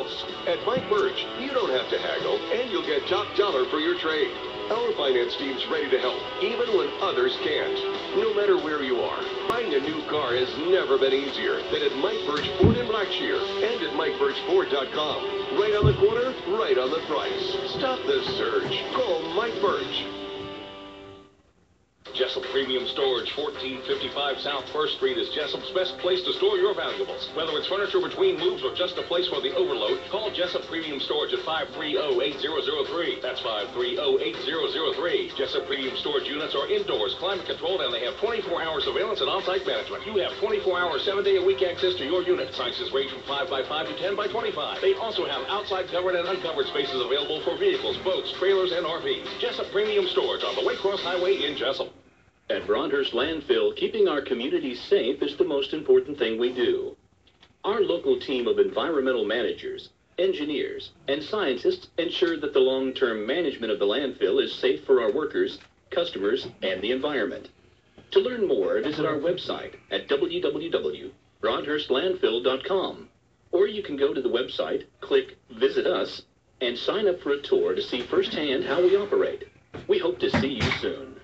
else. At Mike Birch, you don't have to haggle, and you'll get top dollar for your trade. Our finance team's ready to help, even when others can't. No matter where you are, buying a new car has never been easier than at Mike Birch Ford in Blackshear and at MikeBirchFord.com. Right on the corner, right on the price. Stop the surge. Call Mike Birch. Jessup Premium Storage, 1455 South 1st Street is Jessup's best place to store your valuables. Whether it's furniture between moves or just a place for the overload, call Jessup Premium Storage at 530-8003. That's 530-8003. Jessup Premium Storage units are indoors, climate controlled, and they have 24-hour surveillance and on-site management. You have 24-hour, 7-day-a-week access to your unit. Sizes range from 5x5 to 10x25. They also have outside covered and uncovered spaces available for vehicles, boats, trailers, and RVs. Jessup Premium Storage on the Waycross Highway in Jessup. At Broadhurst Landfill, keeping our communities safe is the most important thing we do. Our local team of environmental managers, engineers, and scientists ensure that the long-term management of the landfill is safe for our workers, customers, and the environment. To learn more, visit our website at www.broadhurstlandfill.com. Or you can go to the website, click Visit Us, and sign up for a tour to see firsthand how we operate. We hope to see you soon.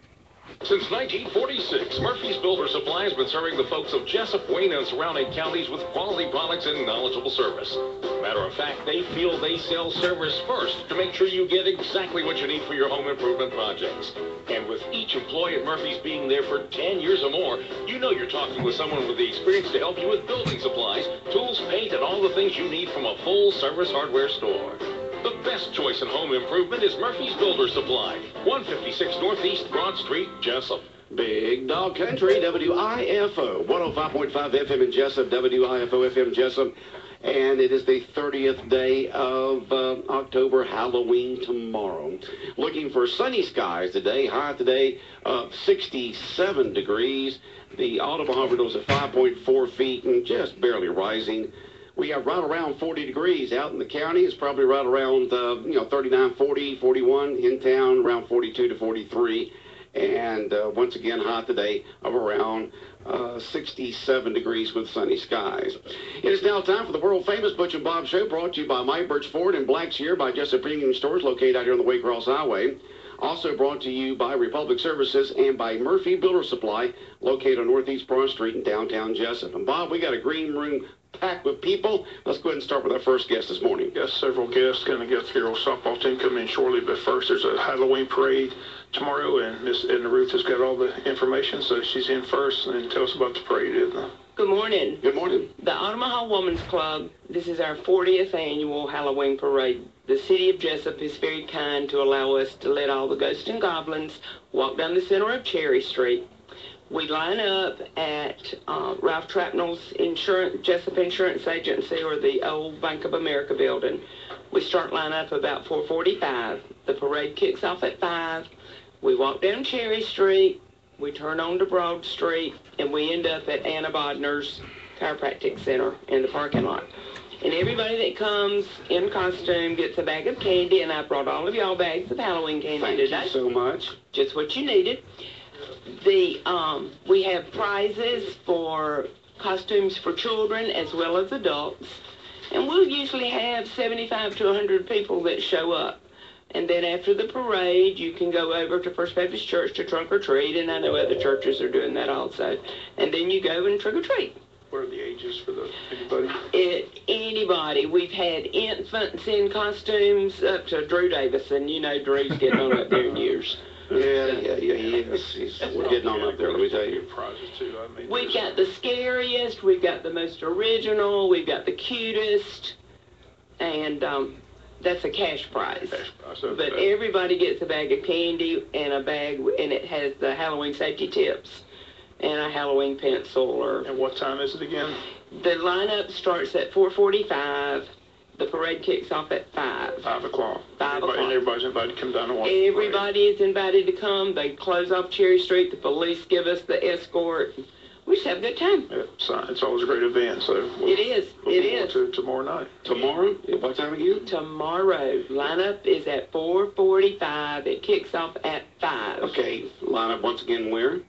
Since 1946, Murphy's Builder Supply has been serving the folks of Jessup, Wayne, and surrounding counties with quality products and knowledgeable service. Matter of fact, they feel they sell service first to make sure you get exactly what you need for your home improvement projects. And with each employee at Murphy's being there for 10 years or more, you know you're talking with someone with the experience to help you with building supplies, tools, paint, and all the things you need from a full-service hardware store. The best choice in home improvement is Murphy's Builder Supply, 156 Northeast Broad Street, Jessup. Big Dog Country, WIFO, 105.5 FM in Jessup, WIFO FM Jessup. And it is the 30th day of October, Halloween tomorrow. Looking for sunny skies today, high today of 67 degrees. The audible hover is at 5.4 feet and just barely rising. We have right around 40 degrees out in the county. It's probably right around, 39, 40, 41. In town, around 42 to 43. And once again, hot today of around 67 degrees with sunny skies. It is now time for the world-famous Butch and Bob Show, brought to you by Mike Birch Ford in Blackshear by Jessup Premium Stores, located out here on the Waycross Highway. Also brought to you by Republic Services and by Murphy Builder Supply, located on Northeast Broad Street in downtown Jessup. And Bob, we got a green room packed with people. Let's go ahead and start with our first guest this morning. Yes, several guests going to get the girls softball team coming in shortly, but first there's a Halloween parade tomorrow, and Miss Edna Ruth has got all the information, so she's in first and tell us about the parade, Edna. Good morning. Good morning. The Omaha Women's Club, this is our 40th annual Halloween parade. The city of Jessup is very kind to allow us to let all the ghosts and goblins walk down the center of Cherry Street. We line up at Ralph Trapnell's Jessup Insurance Agency, or the old Bank of America building. We start line up about 4:45. The parade kicks off at 5. We walk down Cherry Street. We turn on to Broad Street, and we end up at Anna Bodner's Chiropractic Center in the parking lot. And everybody that comes in costume gets a bag of candy, and I brought all of y'all bags of Halloween candy today. Thank you so much. Just what you needed. We have prizes for costumes for children as well as adults. And we'll usually have 75 to 100 people that show up. And then after the parade, you can go over to First Baptist Church to trunk or treat, and I know other churches are doing that also. And then you go and trick or treat. What are the ages for anybody? Anybody. We've had infants in costumes up to Drew Davison. You know Drew's getting on up there in years. Yeah, he is. We're getting on up there, let me tell you. Prizes too. We've got the scariest, we've got the most original, we've got the cutest, and that's a cash prize. But everybody gets a bag of candy and a bag, and it has the Halloween safety tips and a Halloween pencil. And what time is it again? The lineup starts at 4:45. The parade kicks off at 5. 5 o'clock. 5 o'clock. And everybody's invited to come down and watch. Everybody is invited to come. They close off Cherry Street. The police give us the escort. We just have a good time. It's always a great event. So it is. It is. To tomorrow night. Tomorrow? What time again? Tomorrow. Lineup is at 4:45. It kicks off at 5. Okay. Lineup once again where?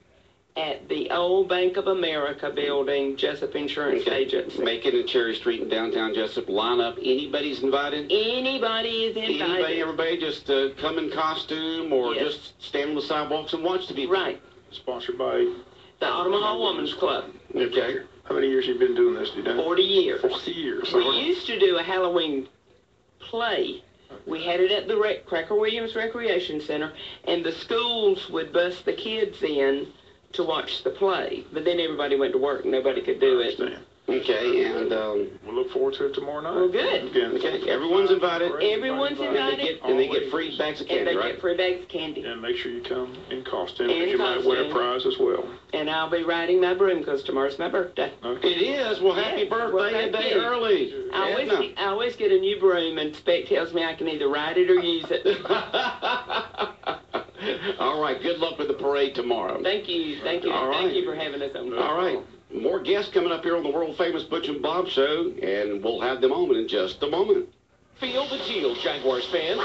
at the old Bank of America building, Jessup Insurance Agency. Macon and Cherry Street in downtown Jessup. Line up. Anybody's invited? Anybody is invited. Everybody just come in costume or Yes. just stand on the sidewalks and watch the people. Right. Sponsored by... The Omaha Women's Club. Okay. How many years you been doing this? You know? 40 years. 40 years. We used to do a Halloween play. We had it at the Cracker Williams Recreation Center, and the schools would bus the kids in to watch the play. But then everybody went to work, and nobody could do it. Okay, and we'll look forward to it tomorrow night. Well, good. Again, okay, everyone's invited. Everyone's invited. And they get free bags of And candy, they right? get free bags of candy. And make sure you come in costume. In You might win a costume. prize as well. And I'll be riding my broom because tomorrow's my birthday. Okay. It is. Well, happy Yes. birthday Well, a thank day you. early. I always get a new broom, and Spec tells me I can either ride it or use it. All right. Good luck with the parade tomorrow. Thank you. Thank you. All Thank right. you for having us on. All right. More guests coming up here on the world-famous Butch and Bob Show, and we'll have them on in just a moment. Feel the deal, Jaguars fans.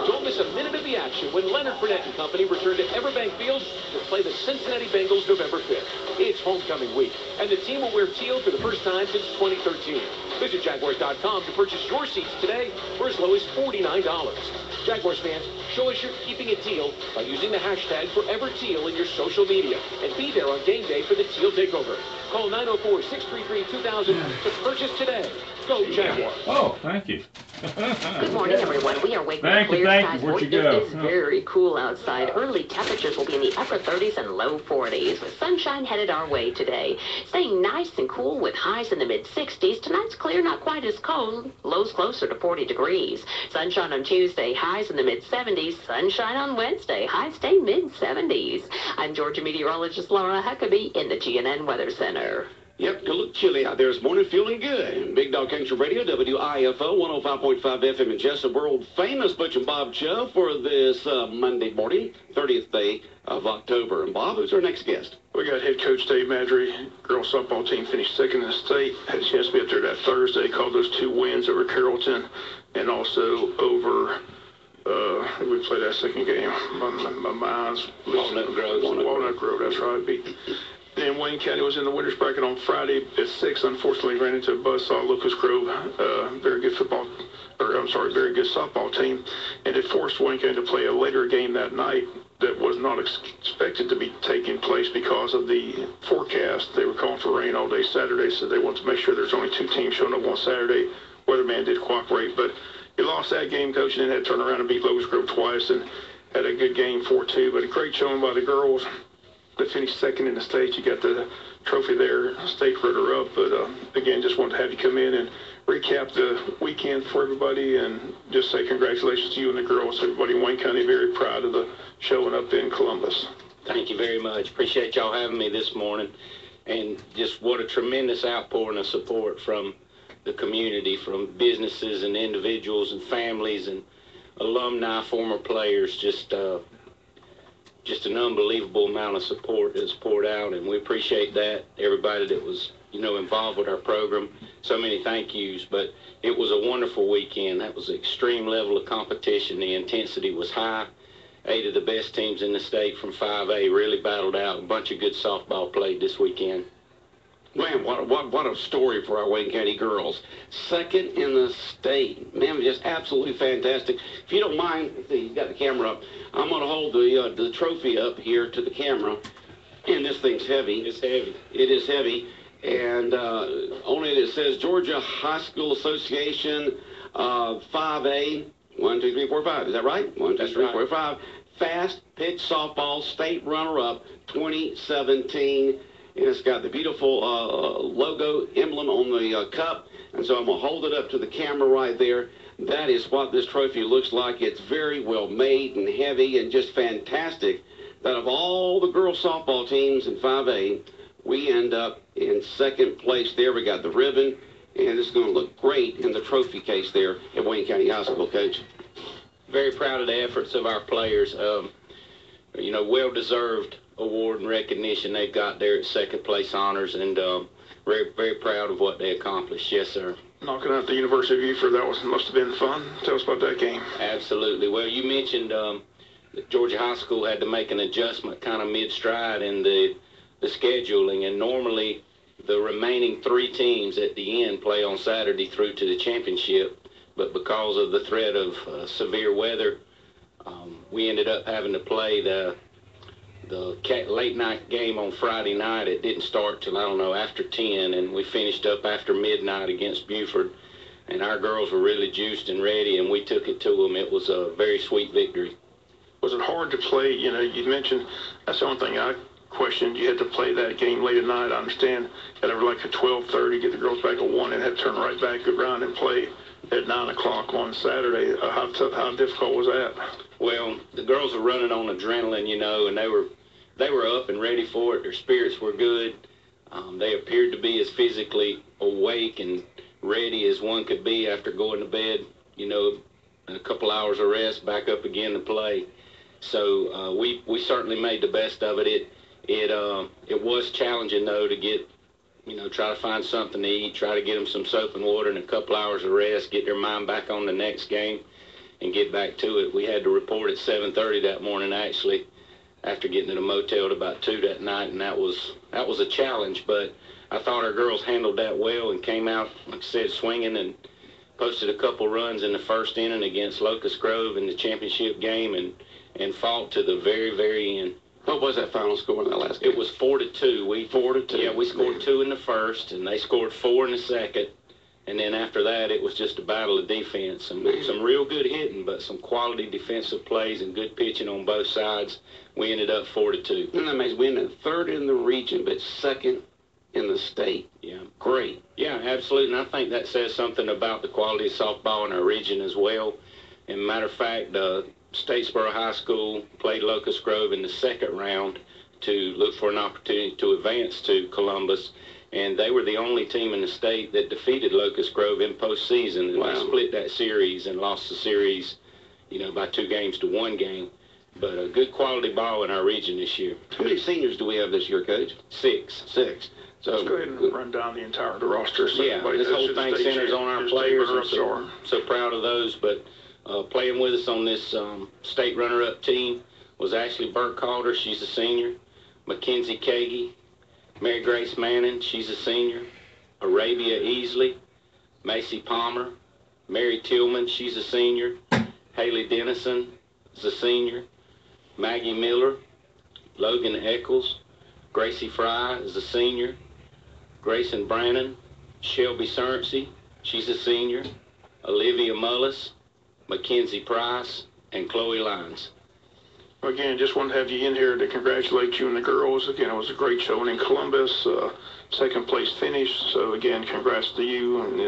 Don't miss a minute of the action when Leonard Fournette and company return to Everbank Field to play the Cincinnati Bengals November 5th. It's homecoming week, and the team will wear teal for the first time since 2013. Visit Jaguars.com to purchase your seats today for as low as $49. Jaguars fans, show us you're keeping it teal by using the hashtag #ForeverTeal in your social media, and be there on game day for the Teal Takeover. Call 904-633-2000 to purchase today. Go Jaguars. Oh, thank you. Good morning, everyone. We are waking up clear skies. Where'd you It go? is very cool outside. Early temperatures will be in the upper 30s and low 40s, with sunshine headed our way today. Staying nice and cool with highs in the mid-60s. Tonight's clear, not quite as cold. Lows closer to 40 degrees. Sunshine on Tuesday, highs in the mid-70s. Sunshine on Wednesday, highs stay mid-70s. I'm Georgia meteorologist Laura Huckabee in the GNN Weather Center. Yep, a little chilly out there this morning, feeling good. Big Dog Country Radio, WIFO, 105.5 FM in Jessup, world-famous Butch and Bob show for this Monday morning, 30th day of October. And Bob, who's our next guest? We got head coach Dave Madry. Girls softball team finished second in the state. Had a chance to be up there that Thursday. Called those 2 wins over Carrollton and also over... we played that second game. My mind's... Walnut Grove. Walnut Grove, that's right. Then Wayne County was in the winners bracket on Friday at 6. Unfortunately, ran into a buzzsaw. Lucas Grove, very good very good softball team, and it forced Wayne County to play a later game that night that was not expected to be taking place because of the forecast. They were calling for rain all day Saturday, so they wanted to make sure there's only 2 teams showing up on Saturday. Weatherman did cooperate, but he lost that game, coach, and then had to turn around and beat Lucas Grove twice and had a good game 4-2. But a great showing by the girls. They finished second in the state. You got the trophy there, state runner-up. But, again, just wanted to have you come in and recap the weekend for everybody and just say congratulations to you and the girls. Everybody in Wayne County very proud of the showing up in Columbus. Thank you very much. Appreciate y'all having me this morning. And just what a tremendous outpouring of support from the community, from businesses and individuals and families and alumni, former players. Just an unbelievable amount of support that's poured out, and we appreciate that. Everybody that was, involved with our program, so many thank yous. But it was a wonderful weekend. That was an extreme level of competition. The intensity was high. 8 of the best teams in the state from 5A really battled out. A bunch of good softball played this weekend. Man, what a story for our Wayne County girls. Second in the state. Man, just absolutely fantastic. If you don't mind, you got the camera up. I'm going to hold the trophy up here to the camera. And this thing's heavy. It's heavy. It is heavy. And only it says Georgia High School Association 5A. 1, 2, 3, 4, 5. Is that right? 1, 2, 3, 4, 5. Fast pitch softball state runner-up 2017. And it's got the beautiful logo emblem on the cup. And so I'm going to hold it up to the camera right there. That is what this trophy looks like. It's very well made and heavy and just fantastic that of all the girls softball teams in 5A, we end up in second place there. We got the ribbon, and it's going to look great in the trophy case there at Wayne County High School, Coach. Very proud of the efforts of our players. Well-deserved award and recognition they've got there at second place honors, and very, very proud of what they accomplished. Yes, sir. Knocking out the University of Beaufort, must have been fun. Tell us about that game. Absolutely. Well, you mentioned that Georgia High School had to make an adjustment kind of mid-stride, and the the scheduling, and normally the remaining 3 teams at the end play on Saturday through to the championship. But because of the threat of severe weather, we ended up having to play the late night game on Friday night. It didn't start till, I don't know, after 10, and we finished up after midnight against Buford. And our girls were really juiced and ready, and we took it to them. It was a very sweet victory. Was it hard to play? You know, you mentioned that's the only thing I questioned. You had to play that game late at night. I understand. Got over like at 12:30, get the girls back at 1, and had to turn right back around and play at 9 o'clock on Saturday. How difficult was that? Well, the girls were running on adrenaline, you know, and they were up and ready for it. Their spirits were good. They appeared to be as physically awake and ready as one could be after going to bed, you know, and a couple hours of rest, back up again to play. So we certainly made the best of it. It was challenging, though, to get, you know, try to find something to eat, try to get them some soap and water and a couple hours of rest, get their mind back on the next game and get back to it. We had to report at 7:30 that morning, actually, after getting to the motel at about 2 that night, and that was a challenge, but I thought our girls handled that well and came out, like I said, swinging, and posted a couple runs in the first inning against Locust Grove in the championship game, and fought to the very, very end. What was that final score in that last game? It was 4-2. 4-2. Yeah, we scored 2 in the first, and they scored 4 in the second. And then after that, it was just a battle of defense. Some real good hitting, but some quality defensive plays and good pitching on both sides. We ended up 4-2. And that makes we ended 3rd in the region, but 2nd in the state. Yeah. Great. Yeah, absolutely. And I think that says something about the quality of softball in our region as well. And matter of fact, Statesboro High School played Locust Grove in the 2nd round to look for an opportunity to advance to Columbus. And they were the only team in the state that defeated Locust Grove in postseason. And wow. They split that series and lost the series, you know, by 2 games to 1 game. But a good quality ball in our region this year. How many seniors do we have this year, Coach? 6. 6. So let's go ahead and run down the entire roster. So yeah, this whole thing centers on our players. I'm so proud of those. But playing with us on this state runner-up team was Ashley Burke-Calder. She's a senior. Mackenzie Kagi. Mary Grace Manning, she's a senior. Arabia Easley. Macy Palmer. Mary Tillman, she's a senior. Haley Dennison is a senior. Maggie Miller. Logan Eccles. Gracie Fry is a senior. Grayson Brannon. Shelby Cerncy, she's a senior. Olivia Mullis. Mackenzie Price. And Chloe Lyons. Again, just wanted to have you in here to congratulate you and the girls. Again, it was a great showing in Columbus, 2nd place finish. So again, congrats to you. And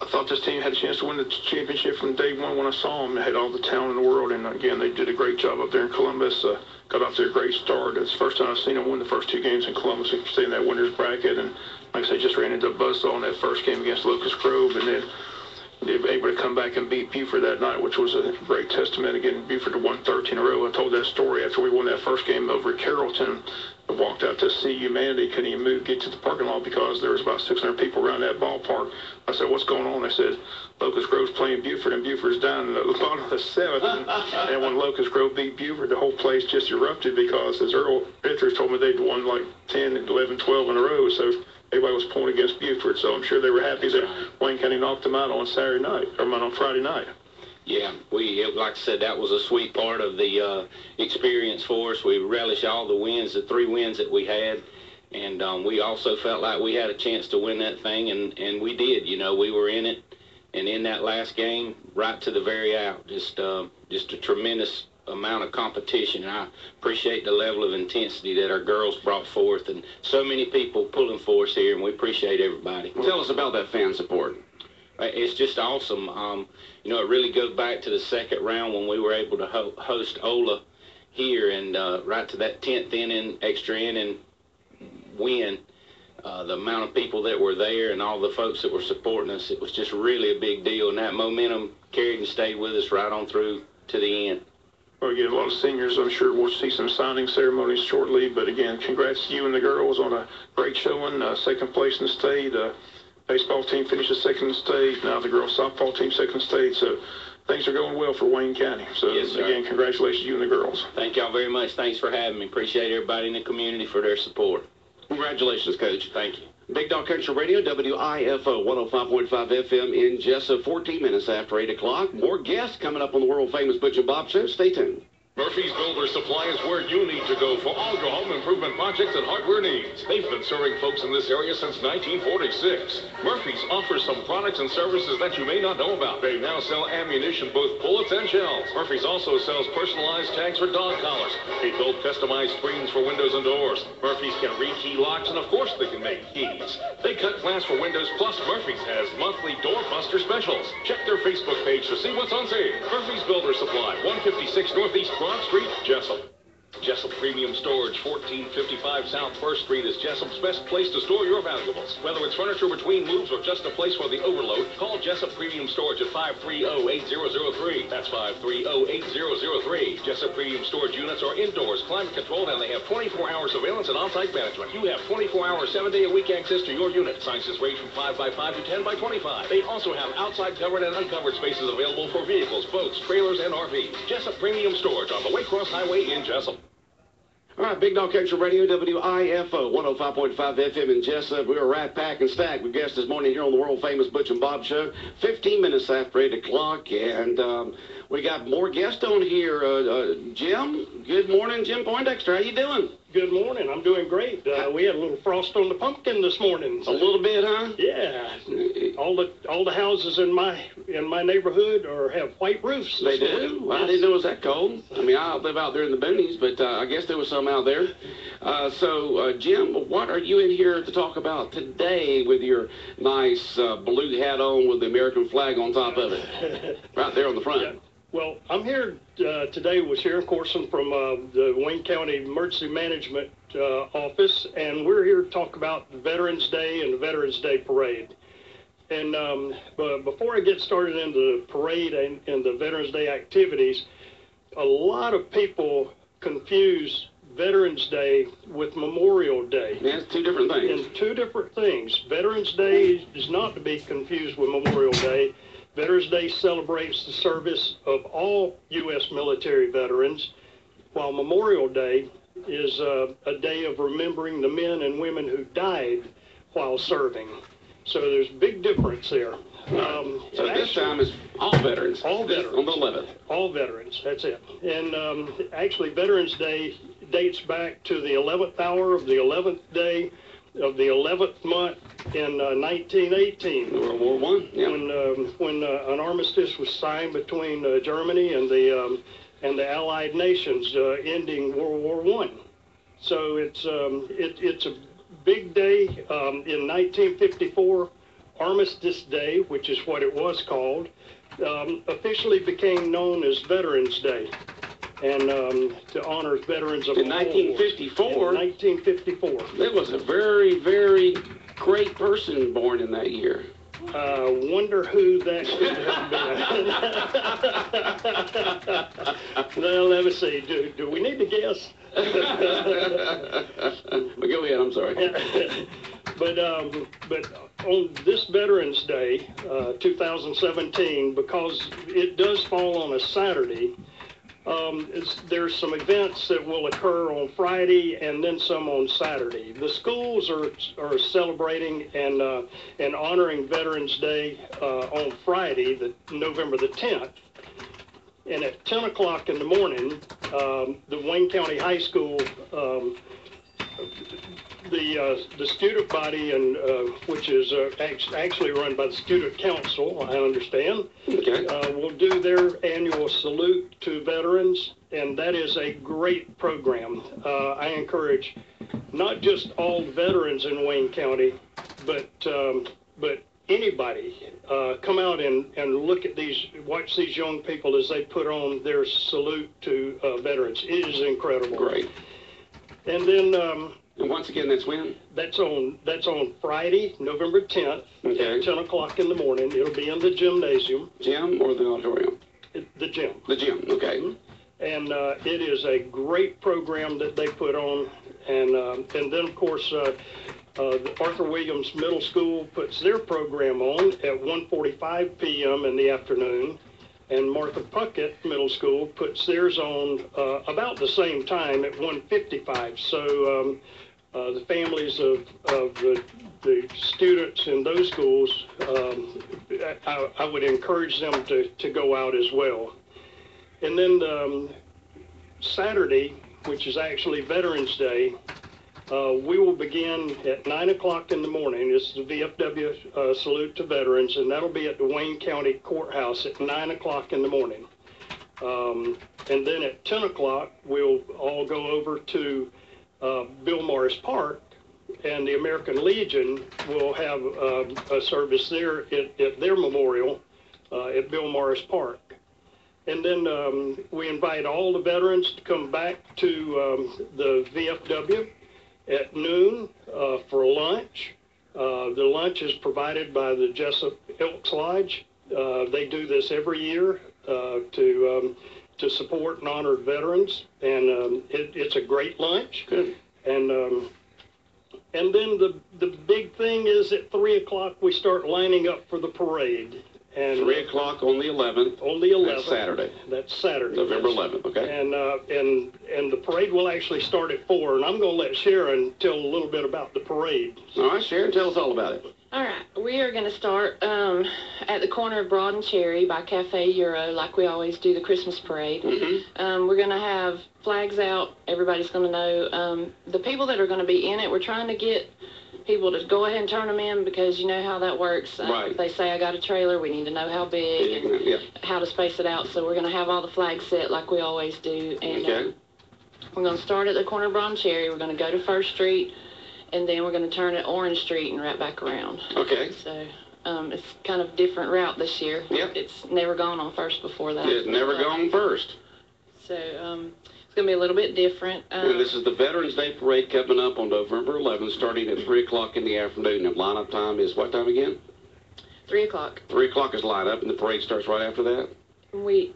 I thought this team had a chance to win the championship from day one when I saw them. They had all the talent in the world, and again, they did a great job up there in Columbus. Got off to a great start. It's the first time I've seen them win the first 2 games in Columbus and stay in that winner's bracket. And like I said, just ran into a buzzsaw in that first game against Locust Grove, and then they were able to come back and beat Buford that night, which was a great testament. Again, Buford won 13 in a row. I told that story after we won that first game over at Carrollton. I walked out to see humanity, couldn't even get to the parking lot because there was about 600 people around that ballpark. I said, what's going on? They said, Locust Grove's playing Buford, and Buford's down in the bottom of the 7th. And when Locust Grove beat Buford, the whole place just erupted because, as Earl Richards told me, they'd won like 10, 11, 12 in a row. So everybody was pulling against Buford, so I'm sure they were happy that Wayne County knocked them out on Saturday night, or on Friday night. Yeah, like I said, that was a sweet part of the experience for us. We relish all the wins, the 3 wins that we had, and we also felt like we had a chance to win that thing, and we did. You know, we were in it, and in that last game, right to the very out, just a tremendous amount of competition. And I appreciate the level of intensity that our girls brought forth, and so many people pulling for us here, and we appreciate everybody. Tell us about that fan support. It's just awesome. You know, it really goes back to the 2nd round when we were able to host Ola here, and right to that 10th inning, extra inning win. The amount of people that were there and all the folks that were supporting us, it was just really a big deal, and that momentum carried and stayed with us right on through to the end. Well, again, a lot of seniors, I'm sure we'll see some signing ceremonies shortly, but again, congrats to you and the girls on a great showing, 2nd place in the state. baseball team finishes second in state. Now the girls softball team second in state. So things are going well for Wayne County. So Yes, sir. again, congratulations to you and the girls. Thank y'all very much. Thanks for having me. Appreciate everybody in the community for their support. Congratulations, Coach. Thank you. Big Dog Country Radio, WIFO 105.5 FM in Jessup, 14 minutes after 8 o'clock. More guests coming up on the world-famous Butch and Bob Show. Stay tuned. Murphy's Builder Supply is where you need to go for all your home improvement projects and hardware needs. They've been serving folks in this area since 1946. Murphy's offers some products and services that you may not know about. They now sell ammunition, both bullets and shells. Murphy's also sells personalized tags for dog collars. They build customized screens for windows and doors. Murphy's can rekey locks, and of course they can make keys. They cut glass for windows, plus Murphy's has monthly doorbuster specials. Check their Facebook page to see what's on sale. Murphy's Builder Supply, 156 Northeast Broad Street, Jessup. Jessup Premium Storage, 1455 South 1st Street is Jessup's best place to store your valuables. Whether it's furniture between moves or just a place for the overload, call Jessup Premium Storage at 530-8003. That's 530-8003. Jessup Premium Storage units are indoors, climate controlled, and they have 24-hour surveillance and on-site management. You have 24-hour, 7-day-a-week access to your unit. Sizes range from 5x5 to 10x25. They also have outside covered and uncovered spaces available for vehicles, boats, trailers, and RVs. Jessup Premium Storage on the Waycross Highway in Jessup. All right, Big Dog Country Radio, WIFO 105.5 FM in Jessup. We are Rat Pack and Stack. We guest this morning here on the world-famous Butch and Bob Show, 15 minutes after 8 o'clock. And we got more guests on here. Jim, good morning. Jim Poindexter, how you doing? Good morning. I'm doing great. We had a little frost on the pumpkin this morning. A little bit, huh? Yeah. All the houses in my neighborhood have white roofs. They do? Well, I didn't know it was that cold. I mean, I live out there in the boonies, but I guess there was some out there. So, Jim, what are you in here to talk about today with your nice blue hat on with the American flag on top of it? Right there on the front. Yeah. Well, I'm here today with Sharon Corson from the Wayne County Emergency Management Office, and we're here to talk about Veterans Day and the Veterans Day Parade. And but before I get started into the parade and the Veterans Day activities, a lot of people confuse Veterans Day with Memorial Day. Yeah, it's two different things. And two different things. Veterans Day is not to be confused with Memorial Day. Veterans Day celebrates the service of all U.S. military veterans, while Memorial Day is a day of remembering the men and women who died while serving. So there's a big difference there. So this time is all veterans. All veterans. On the 11th. All veterans, that's it. And actually, Veterans Day dates back to the 11th hour of the 11th day of the 11th month in 1918. World War I? Yeah. When an armistice was signed between Germany and the Allied nations, ending World War I. So it's a big day. In 1954, Armistice Day, which is what it was called, officially became known as Veterans Day, and to honor veterans of in 1954. In 1954. There was a very, very great person born in that year. Wonder who that could have been. Well, let me see. Do we need to guess? But go ahead. I'm sorry. But on this Veterans Day, 2017, because it does fall on a Saturday, there's some events that will occur on Friday and then some on Saturday. The schools are celebrating and honoring Veterans Day on Friday, November the 10th. And at 10 o'clock in the morning, the Wayne County High School, the student body, and which is actually run by the Student Council, I understand, will do their annual salute to veterans, and that is a great program. I encourage not just all veterans in Wayne County, but anybody, come out and look at watch these young people as they put on their salute to veterans. It is incredible. Great. And then and once again, that's when? That's on Friday, November 10th, okay, at 10 o'clock in the morning. It'll be in the gymnasium. Gym or the auditorium? The gym. The gym, okay. And it is a great program that they put on. And then, of course, The Arthur Williams Middle School puts their program on at 1:45 p.m. in the afternoon, and Martha Puckett Middle School puts theirs on about the same time at 1:55. So the families of the students in those schools, I would encourage them to go out as well. And then Saturday, which is actually Veterans Day, we will begin at 9 o'clock in the morning. This is the VFW Salute to Veterans, and that'll be at the Wayne County Courthouse at 9 o'clock in the morning. And then at 10 o'clock, we'll all go over to Bill Morris Park, and the American Legion will have a service there at their memorial at Bill Morris Park. And then we invite all the veterans to come back to the VFW at noon for lunch. The lunch is provided by the Jessup Elks Lodge. They do this every year to support and honor veterans, and it's a great lunch. Good. And then the big thing is at 3 o'clock we start lining up for the parade. And 3 o'clock on the 11th. On the 11th. That's Saturday. That's Saturday. November 11th, okay. And the parade will actually start at 4, and I'm going to let Sharon tell a little bit about the parade. All right, Sharon, tell us all about it. All right, we are going to start at the corner of Broad and Cherry by Cafe Euro, like we always do the Christmas parade. Mm-hmm. We're going to have flags out. Everybody's going to know. The people that are going to be in it, we're trying to get people to go ahead and turn them in, because you know how that works. Right. If they say, I got a trailer, we need to know how big and how to space it out. So we're going to have all the flags set like we always do. And okay. We're going to start at the corner of Broad and Cherry. We're going to go to First Street, and then we're going to turn at Orange Street and wrap back around. Okay. So it's kind of different route this year. Yep. It's never gone on First before that. It's never gone first. So it's going to be a little bit different. And this is the Veterans Day Parade coming up on November 11th, starting at 3 o'clock in the afternoon. And lineup time is what time again? 3 o'clock. 3 o'clock is lineup, and the parade starts right after that?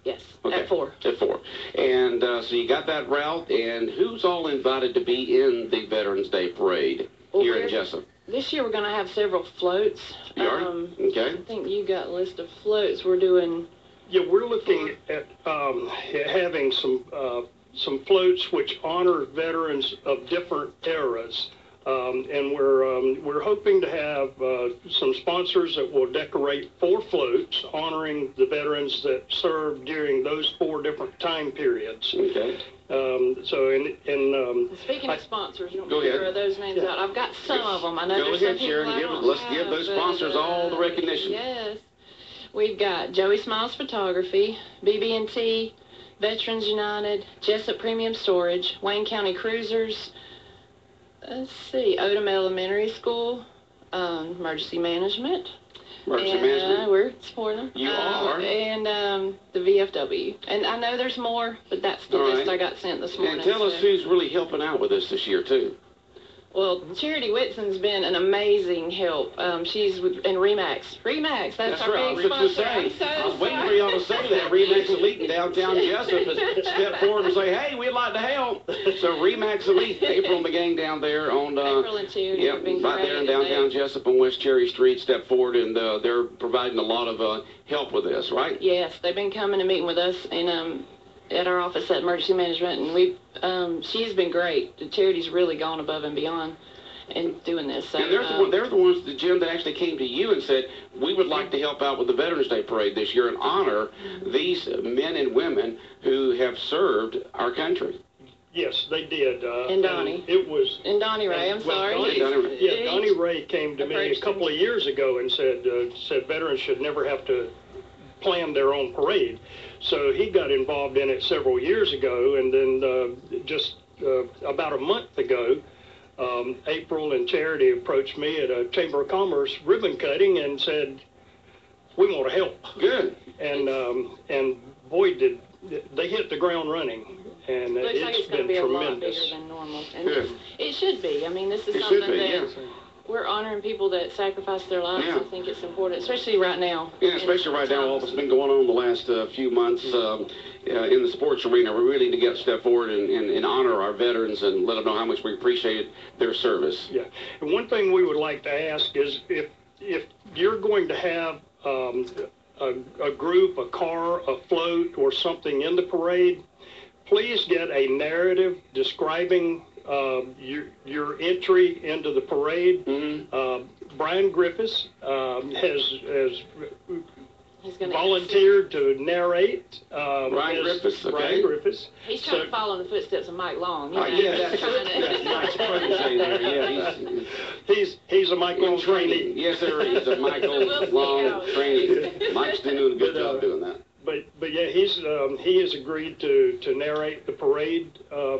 Yes, okay. At 4. At 4. And so you got that route, and who's all invited to be in the Veterans Day Parade here in Jessup? This year we're going to have several floats. You are? Okay. I think you got a list of floats. We're doing... Yeah, we're looking at having some floats which honor veterans of different eras. And we're hoping to have some sponsors that will decorate 4 floats honoring the veterans that served during those 4 different time periods. Okay. Speaking of sponsors, you want go me to ahead. throw those names out? I've got some of them. I know go there's ahead, some Sharon. Let's give those sponsors all the recognition. Yes. We've got Joey Smiles Photography, BB&T, Veterans United, Jessup Premium Storage, Wayne County Cruisers, let's see, Odom Elementary School, Emergency Management. Emergency Management? We're supporting them. You are? And the VFW. And I know there's more, but that's the list I got sent this morning. And tell us who's really helping out with us this year, too. Well, Charity Whitson's been an amazing help. She's in Remax. Remax, that's our right. big sponsor. I was waiting for y'all to say that. Remax Elite in downtown Jessup has stepped forward and say, hey, we'd like to help. So Remax Elite, April and the gang down there on... April and Charity have been right great. there in downtown Jessup on West Cherry Street, stepped forward, and they're providing a lot of help with this, right? Yes, they've been coming and meeting with us and at our office at Emergency Management, and she's been great. The Charity's really gone above and beyond in doing this. So, and they're the ones, Jim, that actually came to you and said, we would like to help out with the Veterans Day Parade this year and honor these men and women who have served our country. Yes, they did. And Donnie. And Donnie Ray, I'm sorry. Donnie Ray came to me a couple of years ago and said veterans should never have to plan their own parade. So he got involved in it several years ago, and then just about a month ago, April and Charity approached me at a Chamber of Commerce ribbon cutting and said, we want to help. Good. And boy, did they hit the ground running. And looks like it's going to be tremendous. A lot bigger than normal. And it should be. I mean, this is something that we're honoring people that sacrifice their lives. Yeah. I think it's important, especially right now. Yeah, especially right now, all that's been going on the last few months in the sports arena. We really need to get a step forward and honor our veterans and let them know how much we appreciate their service. Yeah. And one thing we would like to ask is if you're going to have a group, a car, a float, or something in the parade, please get a narrative describing your entry into the parade. Brian Griffiths has volunteered to narrate. Brian Griffiths, okay. Brian Griffiths. He's trying to follow in the footsteps of Mike Long. Yeah, that's Mike's protege there. Yeah, he's a Mike Long trainee. Yes, sir. He's a Michael Long trainee. Mike's been doing a good job doing that. But yeah, he has agreed to narrate the parade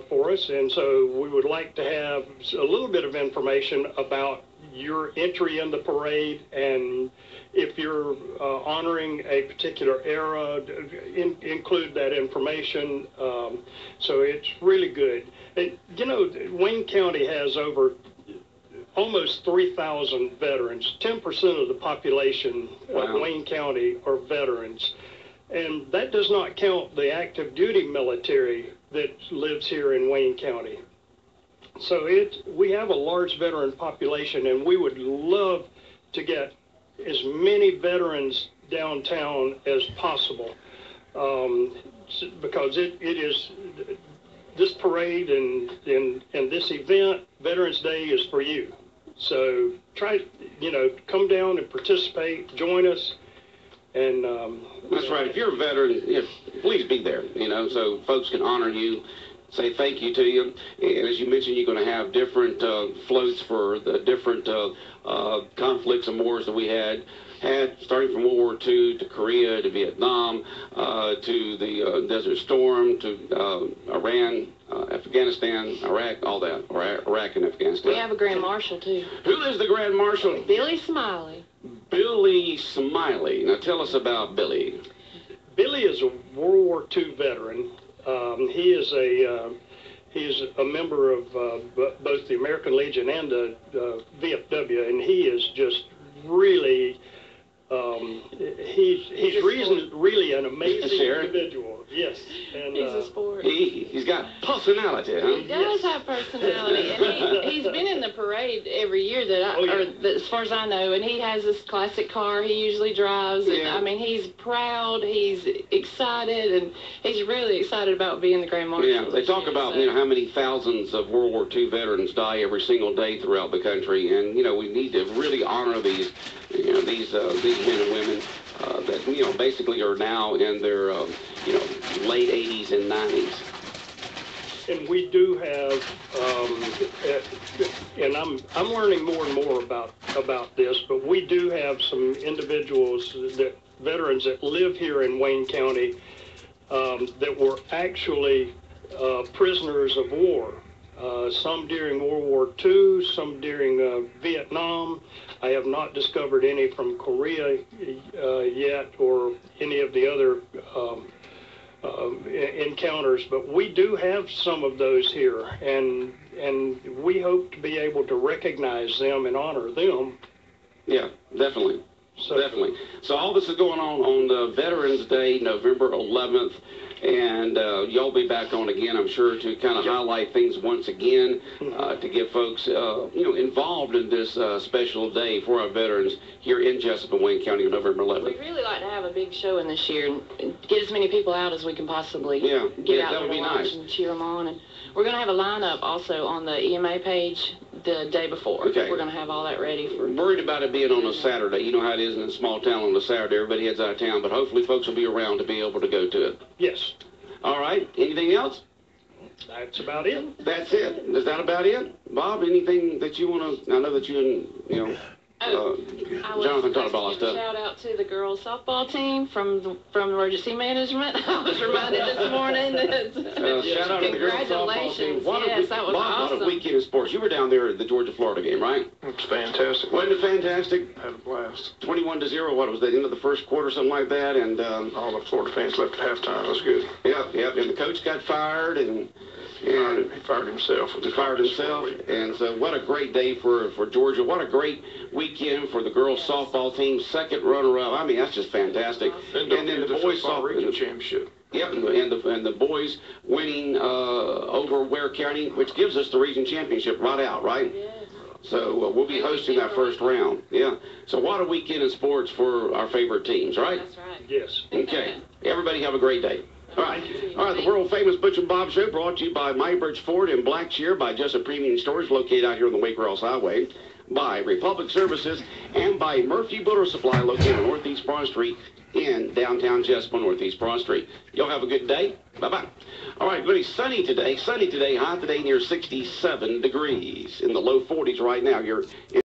for us, and so we would like to have a little bit of information about your entry in the parade, and if you're honoring a particular era, include that information. So it's really good. And, you know, Wayne County has over almost 3,000 veterans. 10% of the population of Wayne County are veterans. And that does not count the active duty military that lives here in Wayne County. So we have a large veteran population, and we would love to get as many veterans downtown as possible, because it is this parade and this event, Veterans Day, is for you. So try, come down and participate, join us. And that's right. If you're a veteran, please be there, so folks can honor you, say thank you to you. And as you mentioned, you're going to have different floats for the different conflicts and wars that we had starting from World War II to Korea to Vietnam to the Desert Storm to Iran, Afghanistan, Iraq, all that, or Iraq and Afghanistan. We have a Grand Marshal, too. Who is the Grand Marshal? Billy Smiley. Billy Smiley. Now tell us about Billy. Billy is a World War II veteran. He is a member of both the American Legion and the VFW, and he is just really he's really an amazing individual. Yes, and he's a sport. He's got personality, huh? He does have personality, and he's been in the parade every year as far as I know, and he has this classic car he usually drives, and I mean, he's proud, he's excited, and he's really excited about being the Grand Marshal. Yeah, they talk about how many thousands of World War II veterans die every single day throughout the country, and we need to really honor these men and women that basically are now in their late 80s and 90s. And we do have, and I'm learning more and more about this, but we do have some individuals, veterans that live here in Wayne County, that were actually prisoners of war. Some during World War II, some during Vietnam. I have not discovered any from Korea yet, or any of the other encounters, but we do have some of those here, and we hope to be able to recognize them and honor them. Yeah, definitely. Definitely. So all this is going on Veterans Day, November 11th, and y'all be back on again, I'm sure, to kind of highlight things once again, to get folks, involved in this special day for our veterans here in Jessup and Wayne County on November 11th. We'd really like to have a big show in this year and get as many people out as we can possibly get out there to watch and cheer them on. And we're going to have a lineup also on the EMA page the day before. Okay. We're going to have all that ready for. Worried about it being on a Saturday. You know how it is in a small town on a Saturday. Everybody heads out of town, but hopefully folks will be around to be able to go to it. Yes. All right. Anything else? That's about it. That's it. Is that about it? Bob, anything that you want to, I know that Jonathan talked about all that stuff. Shout out to the girls softball team from emergency management. I was reminded this morning that shout out to the girls softball team. Yes, that was awesome. What a weekend of sports. You were down there at the Georgia-Florida game, right? It's fantastic. Wasn't it fantastic? Had a blast. 21-0. What was the end of the first quarter, something like that? And all the Florida fans left at halftime. It was good. Yeah. And the coach got fired, and And He fired himself. he fired himself, and so what a great day for Georgia. What a great weekend for the girls softball team, second runner-up. I mean, that's just fantastic. And then the boys softball softball region championship. Yep, and the boys winning over Ware County, which gives us the region championship right out, right? So we'll be hosting that first round. Yeah. So what a weekend in sports for our favorite teams, right? That's right. Yes. Okay. Everybody have a great day. All right. All right, the world-famous Butch and Bob Show brought to you by Mybridge Ford in Blackshear, by Jessup Premium Storage located out here on the Wake Ross Highway, by Republic Services, and by Murphy Builder Supply located on Northeast Broad Street in downtown Jessup on Northeast Broad Street. Y'all have a good day. Bye-bye. All right, really sunny today. High today near 67 degrees. In the low 40s right now. You're